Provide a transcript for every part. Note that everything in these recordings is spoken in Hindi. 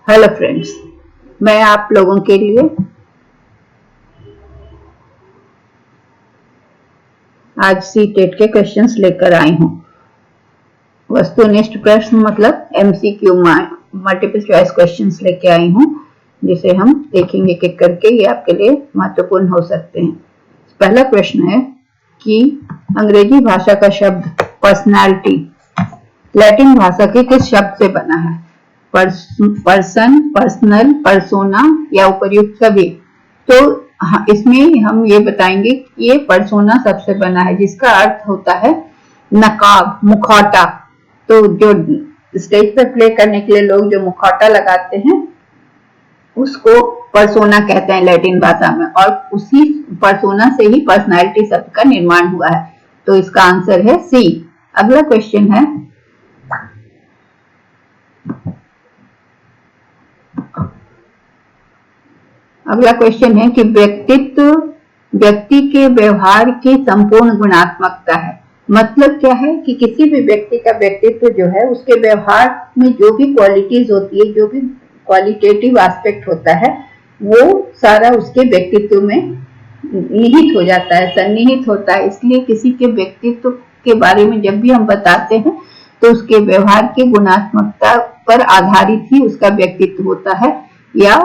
हेलो फ्रेंड्स, मैं आप लोगों के लिए आज सीटेट के क्वेश्चंस लेकर आई हूँ। वस्तुनिष्ठ प्रश्न मतलब एमसीक्यू मल्टीपल चॉइस क्वेश्चंस लेके आई हूँ, जिसे हम देखेंगे कि करके ये आपके लिए महत्वपूर्ण हो सकते हैं। पहला प्रश्न है कि अंग्रेजी भाषा का शब्द पर्सनालिटी लैटिन भाषा के किस शब्द से बना है? पर्सन, पर्सनल, पर्सोना या उपर्युक्त सभी। तो इसमें हम ये बताएंगे कि ये पर्सोना सबसे बना है, जिसका अर्थ होता है नकाब, मुखौटा। तो जो स्टेज पर प्ले करने के लिए लोग जो मुखौटा लगाते हैं उसको पर्सोना कहते हैं लैटिन भाषा में, और उसी पर्सोना से ही पर्सनालिटी शब्द का निर्माण हुआ है। तो इसका आंसर है सी। अगला क्वेश्चन है कि व्यक्ति के व्यवहार की संपूर्ण गुणात्मकता है। मतलब क्या है कि किसी भी व्यक्ति का व्यक्तित्व जो है, उसके व्यवहार में जो भी क्वालिटीज होती है, जो भी क्वालिटेटिव एस्पेक्ट होता है, वो सारा उसके व्यक्तित्व में निहित हो जाता है, सन्निहित होता है। इसलिए किसी के व्यक्तित्व के बारे में जब भी हम बताते हैं तो उसके व्यवहार की गुणात्मकता पर आधारित ही उसका व्यक्तित्व होता है, या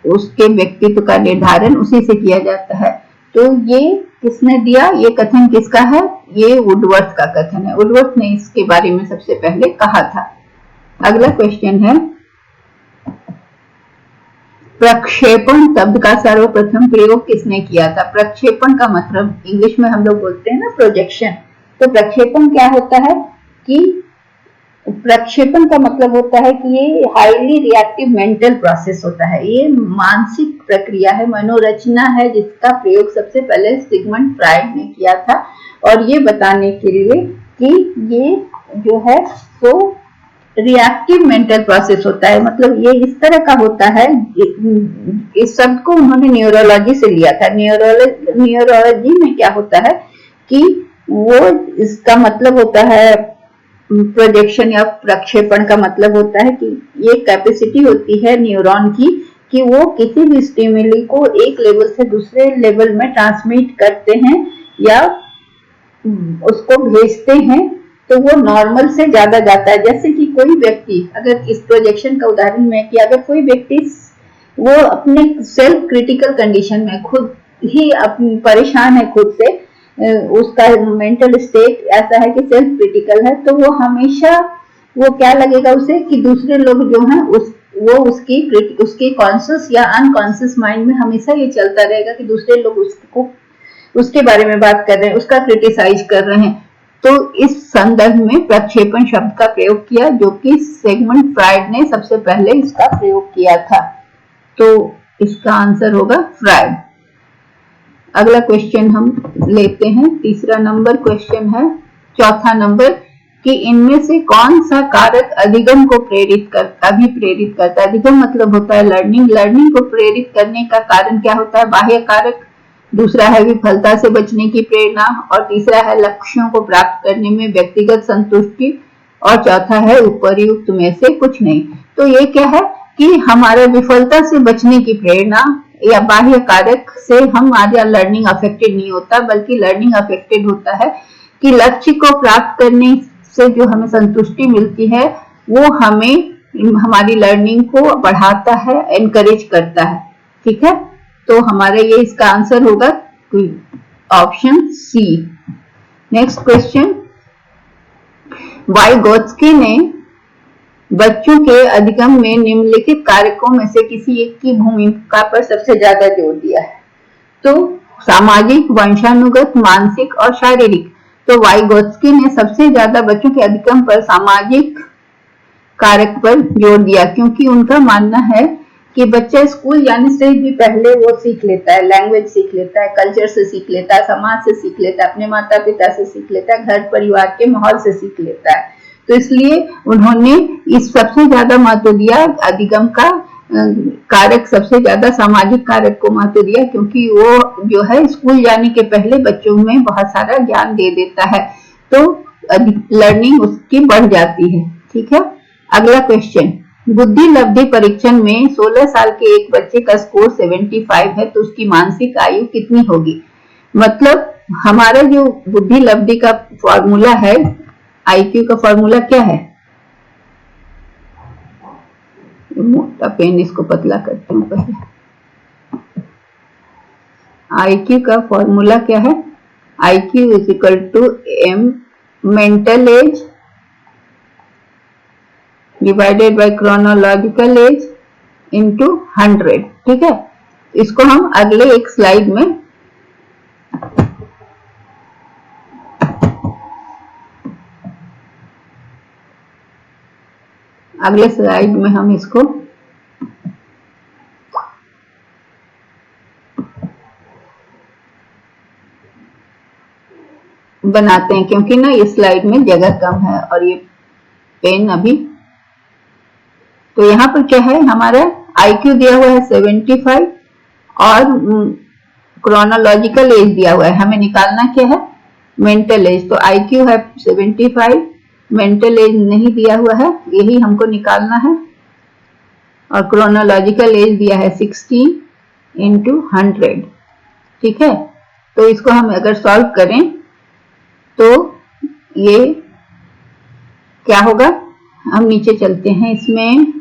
उसके व्यक्तित्व का निर्धारण उसी से किया जाता है। तो ये किसने दिया? ये कथन किसका है? ये वुडवर्थ का कथन है। वुडवर्थ ने इसके बारे में सबसे पहले कहा था। अगला क्वेश्चन है प्रक्षेपण शब्द का सर्वप्रथम प्रयोग किसने किया था? प्रक्षेपण का मतलब इंग्लिश में हम लोग बोलते हैं ना प्रोजेक्शन। तो प्रक्षेपण क्या होता है कि प्रक्षेपण का मतलब होता है कि ये हाईली रिएक्टिव मेंटल प्रोसेस होता है, ये मानसिक प्रक्रिया है, मनोरचना है, जिसका प्रयोग सबसे पहले सिगमंड फ्रायड ने किया था, और ये बताने के लिए कि ये जो है तो रिएक्टिव मेंटल प्रोसेस होता है। मतलब ये इस तरह का होता है, इस शब्द को उन्होंने न्यूरोलॉजी से लिया था। न्यूरोलॉजी में क्या होता है कि वो इसका मतलब होता है प्रोजेक्शन या प्रक्षेपण का मतलब होता है कि ये कैपेसिटी होती है न्यूरॉन की कि वो किसी भी स्टिमुली को एक लेवल से दूसरे लेवल में ट्रांसमिट करते हैं या उसको भेजते हैं, तो वो नॉर्मल से ज्यादा जाता है। जैसे कि कोई व्यक्ति, अगर इस प्रोजेक्शन का उदाहरण में कि अगर कोई व्यक्ति वो अपने सेल्फ क्रिटिकल कंडीशन में खुद ही परेशान है खुद से, उसका मेंटल स्टेट ऐसा है कि सेल्फ क्रिटिकल है, तो वो हमेशा वो क्या लगेगा उसे कि दूसरे लोग जो हैं वो उसकी कॉन्शियस या अनकॉन्शियस माइंड में हमेशा ये चलता रहेगा कि दूसरे लोग उसके बारे में बात कर रहे हैं, उसका क्रिटिसाइज कर रहे हैं। तो इस संदर्भ में प्रक्षेपण शब्द का प्रयोग किया, जो कि सिगमंड फ्रायड ने सबसे पहले इसका प्रयोग किया था। तो इसका आंसर होगा फ्रायड। अगला क्वेश्चन हम लेते हैं, तीसरा नंबर क्वेश्चन है, चौथा नंबर, कि इनमें से कौन सा कारक अधिगम को अभिप्रेरित करता है? अधिगम मतलब होता है लर्निंग को प्रेरित करने का कारण क्या होता है? बाह्य कारक। दूसरा है विफलता से बचने की प्रेरणा, और तीसरा है लक्ष्यों को प्राप्त करने में व्यक्तिगत संतुष्टि, और चौथा है उपर्युक्त में से कुछ नहीं। तो ये क्या है कि हमारे विफलता से बचने की प्रेरणा या बाह्य कारक से हमारा लर्निंग अफेक्टेड नहीं होता, बल्कि लर्निंग अफेक्टेड होता है कि लक्ष्य को प्राप्त करने से जो हमें संतुष्टि मिलती है वो हमें हमारी लर्निंग को बढ़ाता है, एनकरेज करता है। ठीक है, तो हमारे ये इसका आंसर होगा option C. Next question, Vygotsky ने बच्चों के अधिगम में निम्नलिखित कारकों में से किसी एक की भूमिका पर सबसे ज्यादा जोर दिया है? तो सामाजिक, वंशानुगत, मानसिक और शारीरिक। तो वाइगोत्स्की ने सबसे ज्यादा बच्चों के अधिगम पर सामाजिक कारक पर जोर दिया, क्योंकि उनका मानना है कि बच्चा स्कूल जाने से भी पहले वो सीख लेता है, लैंग्वेज सीख लेता है, कल्चर से सीख लेता है, समाज से सीख लेता है, अपने माता पिता से सीख लेता है, घर परिवार के माहौल से सीख लेता है। तो इसलिए उन्होंने इस सबसे ज्यादा महत्व दिया, अधिगम का कारक सबसे ज्यादा सामाजिक कारक को महत्व दिया, क्योंकि वो जो है स्कूल जाने के पहले बच्चों में बहुत सारा ज्ञान दे देता है, तो लर्निंग उसकी बढ़ जाती है। ठीक है, अगला क्वेश्चन, बुद्धि लब्धि परीक्षण में 16 साल के एक बच्चे का स्कोर 75 है तो उसकी मानसिक आयु कितनी होगी। मतलब हमारा जो बुद्धि लब्धि का फॉर्मूला है, आईक्यू का फॉर्मूला क्या है, मोटा पेन, इसको पतला करते हैं पहले। आईक्यू का फॉर्मूला क्या है, IQ is equal to M mental age divided by chronological age into 100। ठीक है, इसको हम अगले एक स्लाइड में हम इसको बनाते हैं, क्योंकि ना इस स्लाइड में जगह कम है और ये पेन अभी। तो यहाँ पर क्या है, हमारा आईक्यू दिया हुआ है 75 और क्रोनोलॉजिकल एज दिया हुआ है, हमें निकालना क्या है, मेंटल एज। तो आईक्यू है 75, मेंटल एज नहीं दिया हुआ है, यही हमको निकालना है, और क्रोनोलॉजिकल एज दिया है 16 इंटू 100। ठीक है, तो इसको हम अगर सॉल्व करें तो ये क्या होगा, हम नीचे चलते हैं, इसमें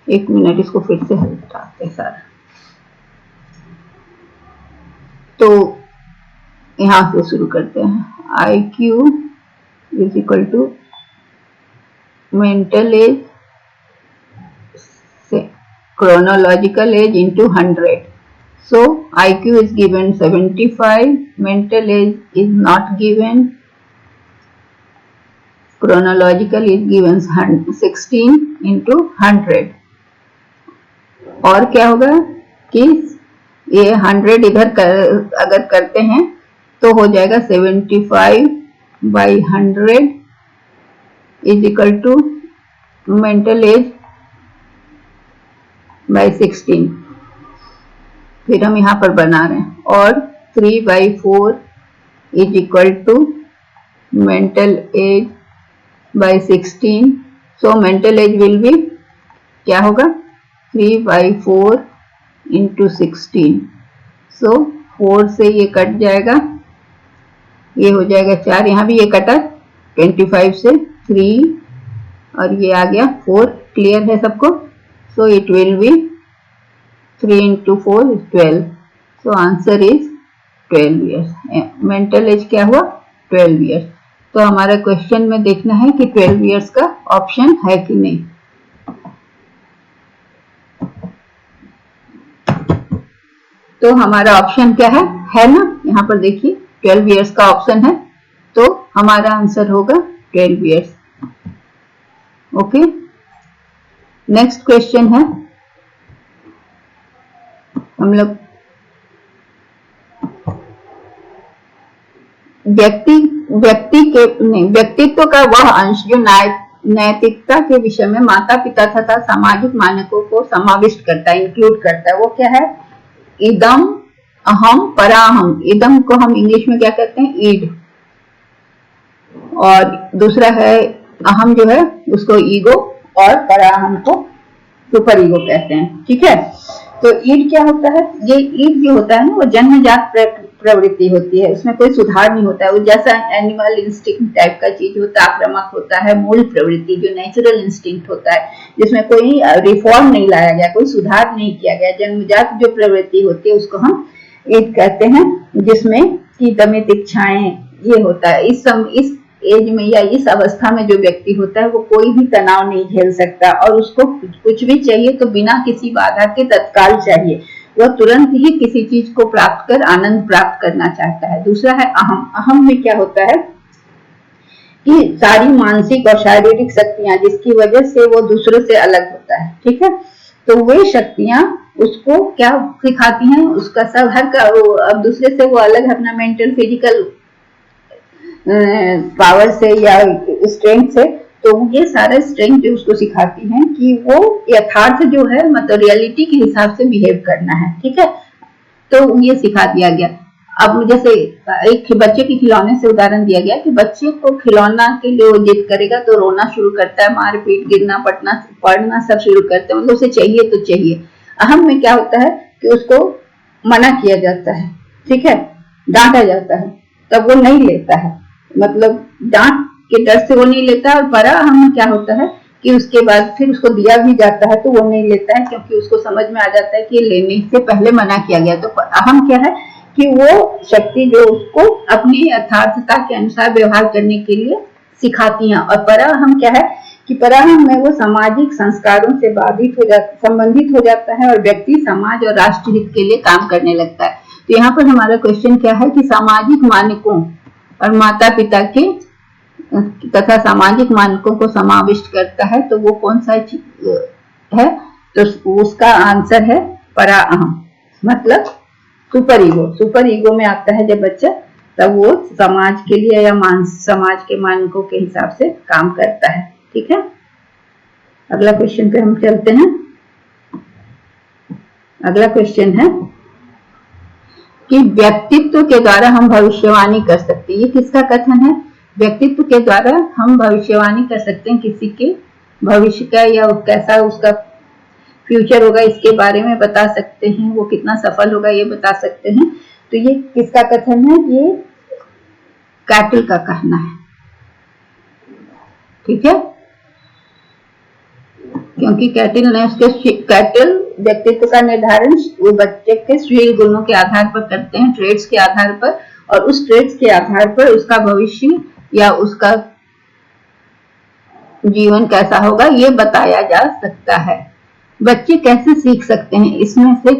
एक मिनट, इसको फिर से हटाते हैं सारा। तो यहां से शुरू करते हैं, I Q is equal to mental age से chronological age into 100. So IQ is given 75, mental age is not given, chronological is given 16 into 100। और क्या होगा कि ये 100 इधर अगर करते हैं तो हो जाएगा 75 by 100 is equal to mental age by 16। फिर हम यहाँ पर बना रहे हैं, और 3/4 is equal to mental age by 16। So mental age will be क्या होगा, 3/4 इंटू 16। सो 4 से ये कट जाएगा, ये हो जाएगा 4, यहाँ भी ये कटा 25 से 3 और ये आ गया 4। क्लियर है सबको? So it will be 3 into 4 is 12। So answer is 12 years। Mental as क्या हुआ, 12 years। तो हमारा क्वेश्चन में देखना है कि 12 years का ऑप्शन है कि नहीं। तो हमारा ऑप्शन क्या है ना, यहाँ पर देखिए 12 years का ऑप्शन है, तो हमारा आंसर होगा 12 years। ओके, नेक्स्ट क्वेश्चन है, हम लोग व्यक्तित्व का वह अंश जो नैतिकता के विषय में माता पिता तथा सामाजिक मानकों को समाविष्ट करता है, इंक्लूड करता है, वो क्या है, इदम, अहम, पराहम। इदम को हम इंग्लिश में क्या कहते हैं, ईड, और दूसरा है अहम जो है उसको ईगो, और पराहम को सुपर ईगो कहते हैं। ठीक है, तो ईड क्या होता है, ये ईड जो होता है ना, वो जन्मजात प्रवृत्ति होती है, उसमें कोई सुधार नहीं होता है, वो जैसा एनिमल इंस्टिंक्ट टाइप का चीज होता है, आक्रामक होता है, मूल प्रवृत्ति जो नेचुरल इंस्टिंक्ट होता है, जिसमें कोई रिफॉर्म नहीं लाया गया, कोई सुधार नहीं किया गया, जन्मजात जो प्रवृत्ति होती है उसको हम ईड कहते हैं, जिसमें की दमित इच्छाएं ये होता है। इस एज में या इस अवस्था में जो व्यक्ति होता है वो कोई भी तनाव नहीं झेल सकता, और उसको कुछ भी चाहिए तो बिना किसी बाधा के तत्काल चाहिए, वह तुरंत ही किसी चीज को प्राप्त कर आनंद प्राप्त करना चाहता है। दूसरा है अहम। अहम में क्या होता है कि सारी मानसिक और शारीरिक शक्तियां जिसकी वजह से वो दूसरों से अलग होता है। ठीक है, तो वे शक्तियां उसको क्या सिखाती हैं, उसका सब हर का अब दूसरे से वो अलग है, अपना मेंटल फिजिकल पावर से या स्ट्रेंथ से, तो ये सारे स्ट्रेंथ जो उसको सिखाती हैं कि वो यथार्थ जो है, मतलब रियलिटी के हिसाब से बिहेव करना है। ठीक है, तो ये सिखा दिया गया। अब जैसे एक बच्चे के खिलौने से उदाहरण दिया गया कि बच्चे को खिलौना के लिए वो जिद करेगा तो रोना शुरू करता है, मारपीट, गिरना, पड़ना सब शुरू करते हैं, मतलब उसे चाहिए तो चाहिए। अहम में क्या होता है कि उसको मना किया जाता है, ठीक है, डांटा जाता है, तब वो नहीं लेता है, मतलब डांट के डर से वो नहीं लेता है। और परा अहम में क्या होता है कि उसके बाद फिर उसको दिया भी जाता है तो वो नहीं लेता है, क्योंकि उसको समझ में आ जाता है कि लेने से पहले मना किया गया। तो अहम क्या है कि वो शक्ति जो उसको अपनी यथार्थता के अनुसार व्यवहार करने के लिए सिखाती है। और पराअहम क्या है कि पराअहम में वो सामाजिक संस्कारों से संबंधित हो जाता है और व्यक्ति समाज और राष्ट्र हित के लिए काम करने लगता है। तो यहाँ पर हमारा क्वेश्चन क्या है कि सामाजिक मानकों और माता पिता के तथा सामाजिक मानकों को समाविष्ट करता है, तो वो कौन सा है? तो उसका आंसर है पराअहम, मतलब सुपर ईगो। सुपर ईगो में आता है जब बच्चा, तब वो समाज के लिए या समाज के मानकों के हिसाब से काम करता है, ठीक है। अगला क्वेश्चन पे हम चलते हैं। अगला क्वेश्चन है कि व्यक्तित्व के द्वारा हम भविष्यवाणी कर सकते हैं। ये किसका कथन है? व्यक्तित्व के द्वारा हम भविष्यवाणी कर सकते हैं किसी के भविष्य का, या कैसा उसका फ्यूचर होगा इसके बारे में बता सकते हैं, वो कितना सफल होगा ये बता सकते हैं। तो ये किसका कथन है? ये कैटल का कहना है, ठीक है, क्योंकि कैटल व्यक्तित्व का निर्धारण वो बच्चे के शील गुणों के आधार पर करते हैं, ट्रेड्स के आधार पर, और उस ट्रेड्स के आधार पर उसका भविष्य या उसका जीवन कैसा होगा ये बताया जा सकता है। बच्चे कैसे सीख सकते हैं? इसमें से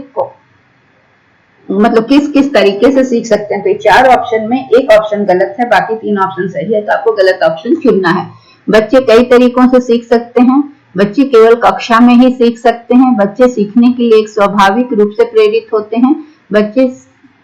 मतलब किस किस तरीके से सीख सकते हैं? तो 4 ऑप्शन में एक ऑप्शन गलत है, बाकी 3 ऑप्शन सही है, तो आपको गलत ऑप्शन चुनना है। बच्चे कई तरीकों से सीख सकते हैं। बच्चे केवल कक्षा में ही सीख सकते हैं। बच्चे सीखने के लिए एक स्वाभाविक रूप से प्रेरित होते हैं। बच्चे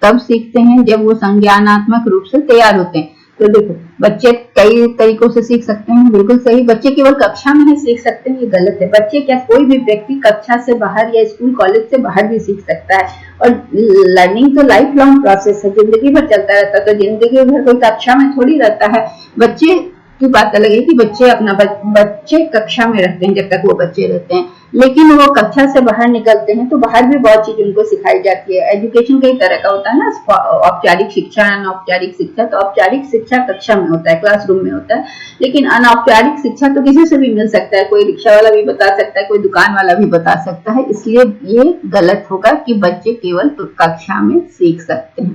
तब सीखते हैं जब वो संज्ञानात्मक रूप से तैयार होते हैं। तो देखो, बच्चे कई तरीकों से सीख सकते हैं, बिल्कुल सही। बच्चे केवल कक्षा में ही सीख सकते हैं, ये गलत है। बच्चे क्या, कोई भी व्यक्ति कक्षा से बाहर या स्कूल कॉलेज से बाहर भी सीख सकता है। और लर्निंग तो लाइफ लॉन्ग प्रोसेस है, जिंदगी भर चलता रहता है। तो जिंदगी भर कोई कक्षा में थोड़ी रहता है। बच्चे की बात अलग है कि बच्चे कक्षा में रहते हैं जब तक वो बच्चे रहते हैं, लेकिन वो कक्षा से बाहर निकलते हैं तो बाहर भी बहुत चीज उनको सिखाई जाती है। एजुकेशन कई तरह का होता है ना, औपचारिक शिक्षा, अनौपचारिक शिक्षा। तो औपचारिक शिक्षा कक्षा में होता है, क्लासरूम में होता है, लेकिन अनौपचारिक शिक्षा तो किसी से भी मिल सकता है। कोई रिक्शा वाला भी बता सकता है, कोई दुकान वाला भी बता सकता है। इसलिए ये गलत होगा कि बच्चे केवल कक्षा में सीख सकते हैं,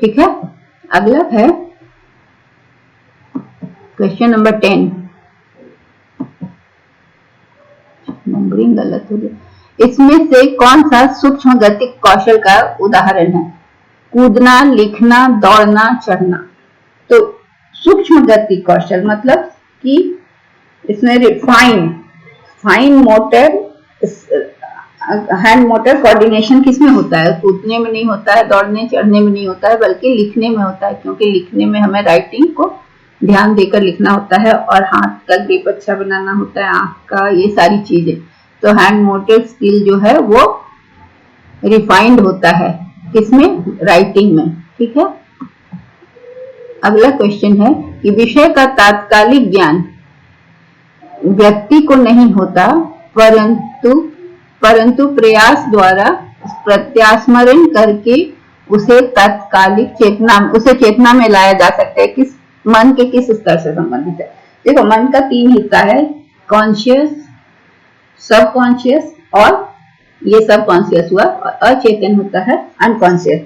ठीक है। अगला है क्वेश्चन नंबर 10। नंबरिंग गलत हो गया। इसमें से कौन सा सूक्ष्म गति कौशल का उदाहरण है? कूदना, लिखना, दौड़ना, चढ़ना। तो सूक्ष्म गति कौशल मतलब कि इसमें fine motor, hand motor coordination किसमें होता है? कूदने में नहीं होता है, दौड़ने चढ़ने में नहीं होता है, बल्कि लिखने में होता है, क्योंकि लिखने में हमें राइटिंग को ध्यान देकर लिखना होता है और हाथ का ग्रिप अच्छा बनाना होता है, आंख का, ये सारी चीजें। तो हैंड मोटर स्किल जो है वो रिफाइंड होता है किसमें? राइटिंग में, ठीक है। अगला क्वेश्चन है कि विषय का तात्कालिक ज्ञान व्यक्ति को नहीं होता, परंतु प्रयास द्वारा प्रत्यास्मरण करके उसे चेतना में लाया जा सकता है। किस मन के किस स्तर से संबंधित है? देखो, मन का 3 हिस्सा है, कॉन्शियस, सबकॉन्शियस और ये सबकॉन्शियस हुआ, और अचेतन होता है अनकॉन्शियस।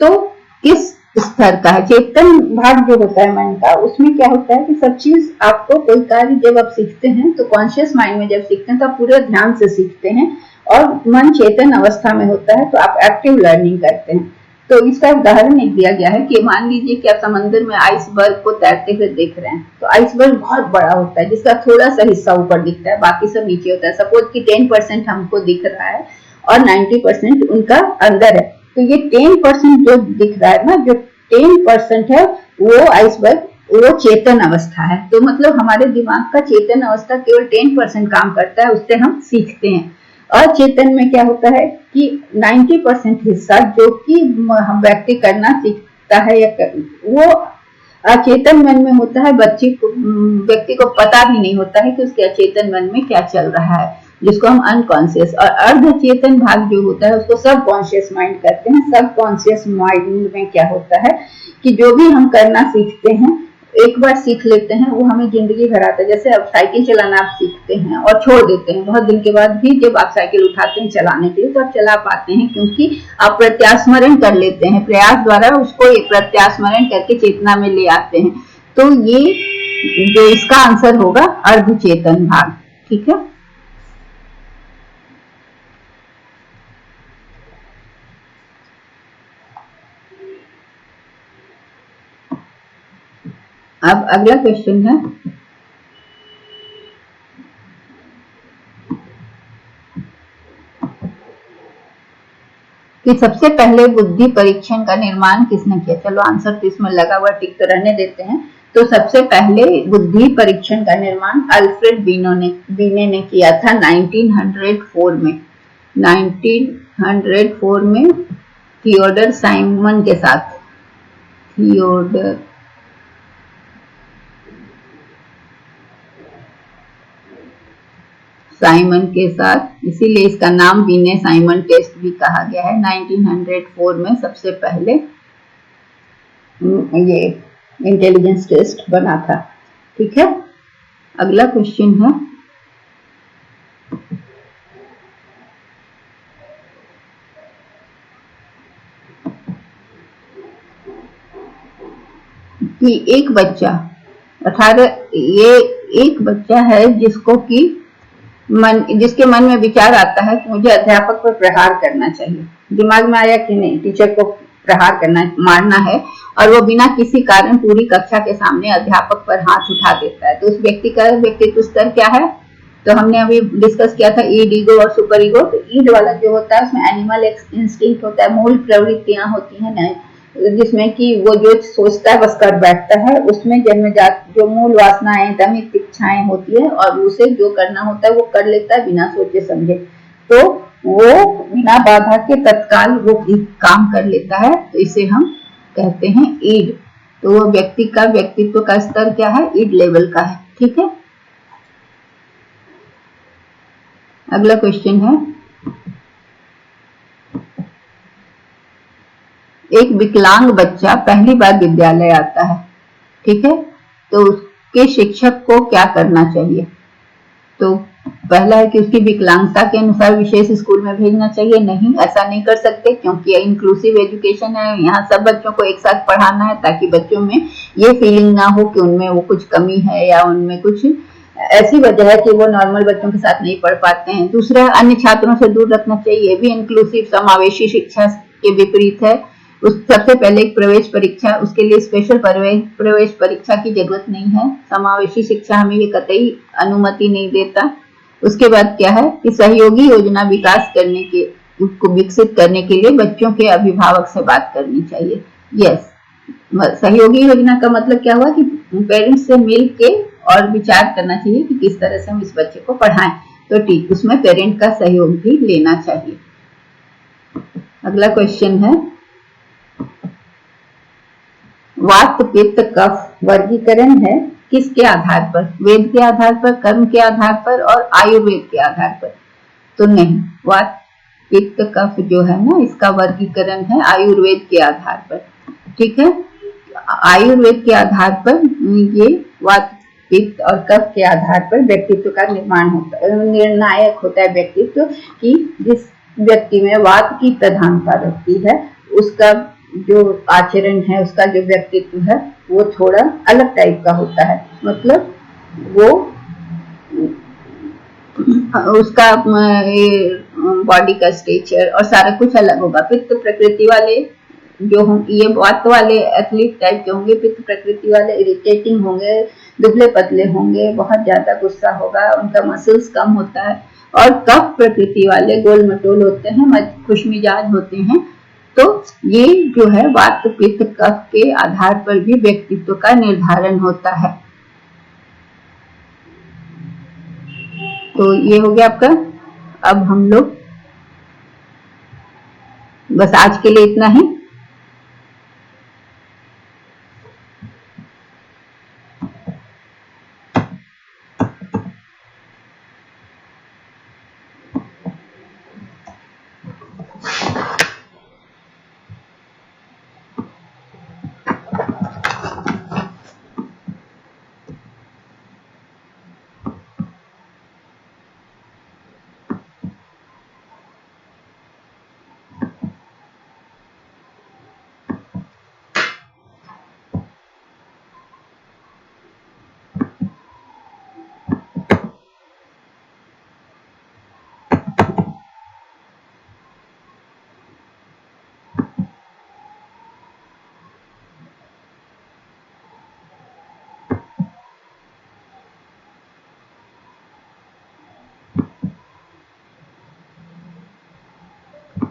तो किस स्तर का है? चेतन भाग जो होता है मन का, उसमें क्या होता है कि सब चीज आपको, कोई कार्य जब आप सीखते हैं तो कॉन्शियस माइंड में जब सीखते हैं तो आप पूरे ध्यान से सीखते हैं, और मन चेतन अवस्था में होता है तो आप एक्टिव लर्निंग करते हैं। तो इसका उदाहरण एक दिया गया है कि मान लीजिए कि आप समंदर में आइसबर्ग को तैरते हुए देख रहे हैं। तो आइसबर्ग बहुत बड़ा होता है, जिसका थोड़ा सा हिस्सा ऊपर दिखता है, बाकी सब नीचे होता है। सपोज कि 10% हमको दिख रहा है और 90% उनका अंदर है। तो ये 10% जो दिख रहा है ना, जो 10% है वो आइसबर्ग, वो चेतन अवस्था है। तो मतलब हमारे दिमाग का चेतन अवस्था केवल 10% काम करता है, उससे हम सीखते हैं। अचेतन में क्या होता है कि 90% हिस्सा जो कि हम व्यक्ति करना सीखता है या वो अचेतन मन में होता है। बच्चे को व्यक्ति को पता भी नहीं होता है कि उसके अचेतन मन में क्या चल रहा है, जिसको हम अनकॉन्शियस। और अर्धचेतन भाग जो होता है उसको सब कॉन्शियस माइंड कहते हैं। सब कॉन्शियस माइंड में क्या होता है कि जो भी हम करना सीखते हैं, एक बार सीख लेते हैं, वो हमें जिंदगी भर आता है। जैसे अब साइकिल चलाना आप सीखते हैं और छोड़ देते हैं, बहुत दिन के बाद भी जब आप साइकिल उठाते हैं चलाने के लिए तो आप चला पाते हैं, क्योंकि आप प्रत्यास्मरण कर लेते हैं, प्रयास द्वारा उसको प्रत्यास्मरण करके चेतना में ले आते हैं। तो ये जो इसका आंसर होगा अर्धचेतन भाग। ठीक है, अब अगला क्वेश्चन है कि सबसे पहले बुद्धि परीक्षण का निर्माण किसने किया। चलो आंसर तो इसमें लगा हुआ टिक तो रहने देते हैं। तो सबसे पहले बुद्धि परीक्षण का निर्माण अल्फ्रेड बीने ने किया था 1904 में। 1904 में थियोडर साइमन के साथ। थियोडर साइमन के साथ, इसीलिए इसका नाम बीने साइमन टेस्ट भी कहा गया है। 1904 में सबसे पहले ये इंटेलिजेंस टेस्ट बना था। ठीक है, अगला क्वेश्चन है कि एक बच्चा 18 ये एक बच्चा है जिसके मन में विचार आता है कि मुझे अध्यापक पर प्रहार करना चाहिए। दिमाग में आया कि नहीं, टीचर को प्रहार करना, मारना है, और वो बिना किसी कारण पूरी कक्षा के सामने अध्यापक पर हाथ उठा देता है। तो उस व्यक्ति का व्यक्तित्व स्तर क्या है? तो हमने अभी डिस्कस किया था ईड, ईगो और सुपर ईगो। तो ईड वाला जो होता है उसमें एनिमल इंस्टिंक्ट होता है, मूल प्रवृत्तियां होती हैं, जिसमें कि वो जो सोचता है बस कर बैठता है। उसमें जन्मजात जो मूल वासनाएं, दमित इच्छाएं होती है, और उसे जो करना होता है वो कर लेता है बिना सोचे समझे। तो वो बिना बाधा के तत्काल वो काम कर लेता है। तो इसे हम कहते हैं ईड। तो वो व्यक्ति का व्यक्तित्व का स्तर क्या है? ईड लेवल का है। ठीक है, अगला क्वेश्चन है एक विकलांग बच्चा पहली बार विद्यालय आता है। ठीक है, तो उसके शिक्षक को क्या करना चाहिए? तो पहला है कि उसकी विकलांगता के अनुसार विशेष स्कूल में भेजना चाहिए। नहीं, ऐसा नहीं कर सकते, क्योंकि इंक्लूसिव एजुकेशन है। यहाँ सब बच्चों को एक साथ पढ़ाना है, ताकि बच्चों में ये फीलिंग ना हो कि उनमें वो कुछ कमी है या उनमें कुछ ऐसी वजह है कि वो नॉर्मल बच्चों के साथ नहीं पढ़ पाते हैं। दूसरा, अन्य छात्रों से दूर रखना चाहिए। ये भी इंक्लूसिव समावेशी शिक्षा के विपरीत है। उस सबसे पहले एक प्रवेश परीक्षा, उसके लिए स्पेशल प्रवेश परीक्षा की जरूरत नहीं है। समावेशी शिक्षा हमें ये कतई अनुमति नहीं देता। उसके बाद क्या है कि सहयोगी योजना विकास करने के को विकसित करने के लिए बच्चों के अभिभावक से बात करनी चाहिए। यस, सहयोगी योजना का मतलब क्या हुआ कि पेरेंट्स से मिल के और विचार करना चाहिए कि किस तरह से हम इस बच्चे को पढ़ाएं। तो ठीक, उसमें पेरेंट का सहयोग भी लेना चाहिए। अगला क्वेश्चन है वात, पित्त, कफ वर्गीकरण है किसके आधार पर? वेद के आधार पर, कर्म के आधार पर और आयुर्वेद के आधार पर? तो नहीं, वात, पित्त, कफ जो है ना, इसका वर्गीकरण है आयुर्वेद के आधार पर। ठीक है, आयुर्वेद के आधार पर ये वात, पित्त और कफ के आधार पर व्यक्तित्व का निर्माण होता है। निर्णायक होता है व्यक्तित्व कि जिस व्यक्ति में वात की प्रधानता रहती है, उसका जो आचरण है, उसका जो व्यक्तित्व है, वो थोड़ा अलग टाइप का होता है। मतलब वो उसका बॉडी का स्ट्रक्चर और सारा कुछ अलग होगा। पित्त प्रकृति वाले जो होंगे, ये वात वाले एथलीट टाइप के होंगे। पित्त प्रकृति वाले इरिटेटिंग होंगे, दुबले पतले होंगे, बहुत ज्यादा गुस्सा होगा, उनका मसल्स कम होता है। और कफ प्रकृति वाले गोल मटोल होते हैं, खुशमिजाज होते हैं। तो ये जो है वात, पित्त, कफ के आधार पर भी व्यक्तित्व का निर्धारण होता है। तो ये हो गया आपका अब हम लोग बस आज के लिए इतना ही।